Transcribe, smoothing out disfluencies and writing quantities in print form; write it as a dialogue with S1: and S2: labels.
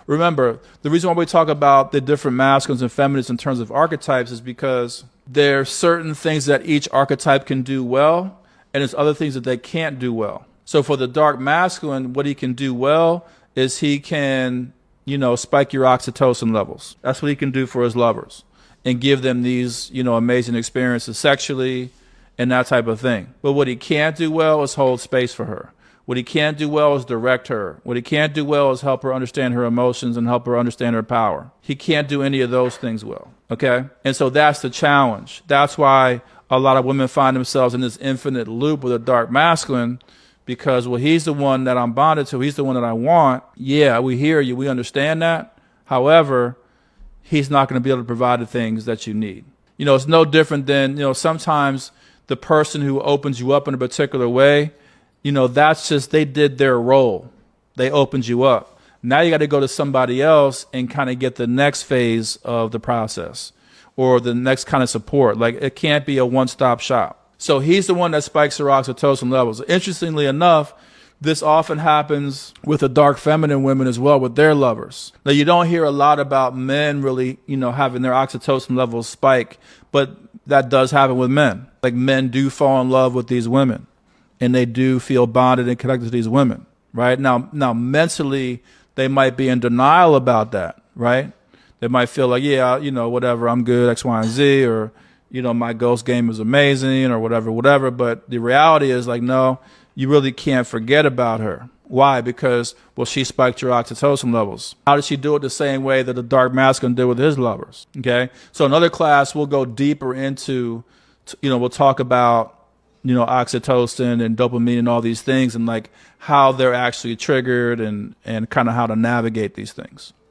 S1: Remember, the reason why we talk about the different masculines and feminines in terms of archetypes is because there are certain things that each archetype can do well, and there's other things that they can't do well. So for the dark masculine, what he can do well is he can, spike your oxytocin levels. That's what he can do for his lovers and give them these, amazing experiences sexually and that type of thing. But what he can't do well is hold space for her. What he can't do well is direct her. What he can't do well is help her understand her emotions and help her understand her power. He can't do any of those things well, okay? And so that's the challenge. That's why a lot of women find themselves in this infinite loop with a dark masculine, because, well, he's the one that I'm bonded to. He's the one that I want. Yeah, we hear you. We understand that. However, he's not going to be able to provide the things that you need. It's no different than, sometimes the person who opens you up in a particular way, that's just, they did their role. They opened you up. Now you got to go to somebody else and kind of get the next phase of the process or the next kind of support. Like, it can't be a one-stop shop. So he's the one that spikes her oxytocin levels. Interestingly enough, this often happens with the dark feminine women as well with their lovers. Now, you don't hear a lot about men really, having their oxytocin levels spike, but that does happen with men. Like, men do fall in love with these women, and they do feel bonded and connected to these women, right? Now mentally, they might be in denial about that, right? They might feel like, yeah, whatever, I'm good, X, Y, and Z, or, my ghost game is amazing, or whatever. But the reality is, like, no, you really can't forget about her. Why? Because, well, she spiked your oxytocin levels. How did she do it? The same way that the dark masculine did with his lovers, okay? So another class, we'll go deeper into, we'll talk about, oxytocin and dopamine and all these things, and like how they're actually triggered and kind of how to navigate these things.